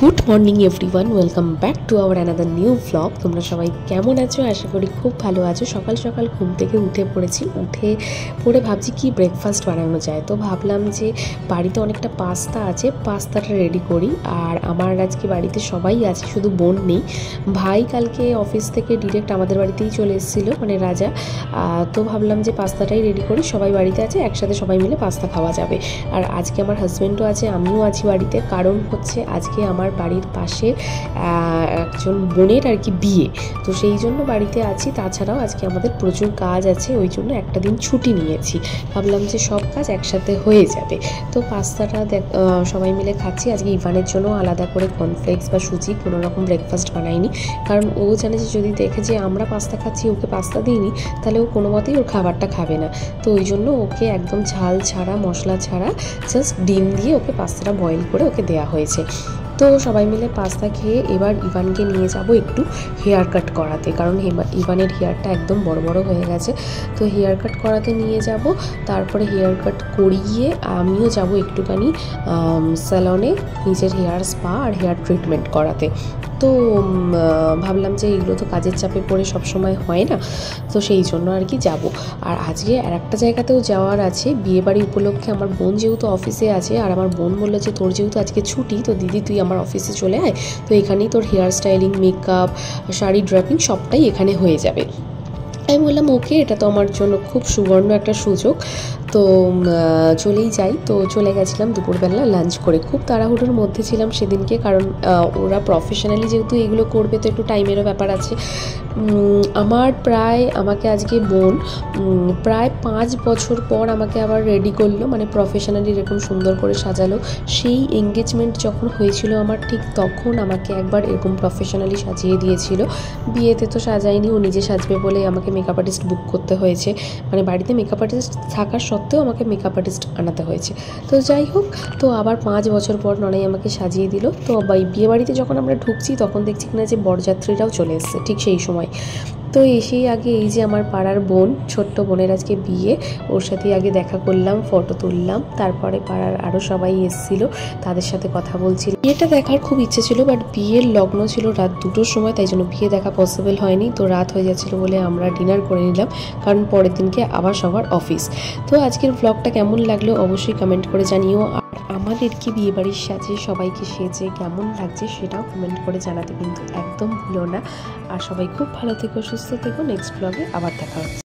Good morning everyone, welcome back to our another new vlog. তোমরা সবাই কেমন আছো? আশা করি খুব ভালো আছো। সকাল সকাল ঘুম থেকে উঠে পড়ে ভাবছি কি ব্রেকফাস্ট বানানো যায়। তো ভাবলাম যে বাড়িতে অনেকটা পাস্তা আছে, পাস্তাটা রেডি করি। আর আমার আজকে বাড়িতে সবাই আছে, শুধু বোন নেই। ভাই কালকে অফিস থেকে ডিরেক্ট আমাদের বাড়িতেই চলে এসেছিলো, মানে রাজা। তো ভাবলাম যে পাস্তাটাই রেডি করি, সবাই বাড়িতে আছে, একসাথে সবাই মিলে পাস্তা খাওয়া যাবে। আর আজকে আমার হাজব্যান্ডও আছে, আমিও আছি বাড়িতে। কারণ হচ্ছে আজকে আমার বাড়ির পাশে একজন বোনের আর কি বিয়ে, তো সেই জন্য বাড়িতে আছি। তাছাড়াও আজকে আমাদের প্রচুর কাজ আছে, ওই জন্য একটা দিন ছুটি নিয়েছি। ভাবলাম যে সব কাজ একসাথে হয়ে যাবে। তো পাস্তাটা সবাই মিলে খাচ্ছি। আজকে ইভানের জন্য আলাদা করে কর্নফ্লেক্স বা সুজি কোনো রকম ব্রেকফাস্ট বানাইনি, কারণ ও জানে যে যদি দেখে যে আমরা পাস্তা খাচ্ছি, ওকে পাস্তা দিইনি, তাহলে ও কোনো মতেই ওর খাবারটা খাবে না। তো ওই জন্য ওকে একদম ঝাল ছাড়া, মশলা ছাড়া, জাস্ট ডিম দিয়ে ওকে পাস্তাটা বয়েল করে ওকে দেওয়া হয়েছে। তো সবাই মিলে পাস্তা খেয়ে এবার ইভানকে নিয়ে যাব একটু হেয়ার কাট করাতে, কারণ ইভানের হেয়ারটা একদম বড় বড় হয়ে গেছে। তো হেয়ার কাট করাতে নিয়ে যাব, তারপরে হেয়ার কাট করিয়ে আমিও যাব একটুখানি স্যালনে নিজের হেয়ার স্পা আর হেয়ার ট্রিটমেন্ট করাতে। তো ভাবলাম যে এগুলো তো কাজের চাপে পড়ে সবসময় হয় না, তো সেই জন্য আর কি যাব। আর আজকে আর একটা জায়গাতেও যাওয়ার আছে, বিয়েবাড়ি উপলক্ষে। আমার বোন যেহেতু অফিসে আছে, আর আমার বোন বললো যে তোর যেহেতু আজকে ছুটি, তো দিদি তুই আমার অফিসে চলে আয়, তো এখানেই তোর hair styling, makeup, sari draping সবটাই এখানে হয়ে যাবে। আমি বললাম ওকে, এটা তো আমার জন্য খুব সুবর্ণ একটা সুযোগ, তো চলেই যাই। তো চলে গেছিলাম দুপুরবেলা লাঞ্চ করে। খুব তাড়াহুড়োর মধ্যে ছিলাম সেদিনকে, কারণ ওরা প্রফেশনালি যেহেতু এগুলো করবে, তো একটু টাইমেরও ব্যাপার আছে। আমাকে আজকে বোন প্রায় 5 বছর পর আমাকে আবার রেডি করলো, মানে প্রফেশনালি এরকম সুন্দর করে সাজালো। সেই এঙ্গেজমেন্ট যখন হয়েছিল আমার, ঠিক তখন আমাকে একবার এরকম প্রফেশনালি সাজিয়ে দিয়েছিল। বিয়েতে তো সাজায়নি, ও নিজে সাজবে বলে আমাকে মেকআপ আর্টিস্ট বুক করতে হয়েছে, মানে বাড়িতে মেকআপ আর্টিস্ট থাকার সত্ত্বেও আমাকে মেকআপ আর্টিস্ট আনাতে হয়েছে। তো যাই হোক, তো আবার 5 বছর পর ননাই আমাকে সাজিয়ে দিল। তো বিয়ে বাড়িতে যখন আমরা ঢুকছি, তখন দেখছি কিনা যে বরযাত্রীরাও চলে এসছে ঠিক সেই সময়। তো এসেই আগে এই যে আমার পাড়ার বোন, ছোট্ট বোনের আজকে বিয়ে, ওর সাথে আগে দেখা করলাম, ফটো তুললাম। তারপরে পাড়ার আরও সবাই এসেছিল, তাদের সাথে কথা বলছিল। বিয়েটা দেখার খুব ইচ্ছে ছিল, বাট বিয়ের লগ্ন ছিল রাত 2টোর সময়, তাই জন্য বিয়ে দেখা পসিবল হয়নি। তো রাত হয়ে যাচ্ছিলো বলে আমরা ডিনার করে নিলাম, কারণ পরের দিনকে আবার সবার অফিস। তো আজকের ব্লগটা কেমন লাগলো অবশ্যই কমেন্ট করে জানিও। আর আমাদের কি বিয়েবাড়ির সাজে সবাইকে সেজে কেমন লাগছে সেটাও কমেন্ট করে জানাতে কিন্তু একদম ভুলো না। আর সবাই খুব ভালো থেকো, সুস্থ থেকো। নেক্সট ব্লগে আবার দেখা হচ্ছে।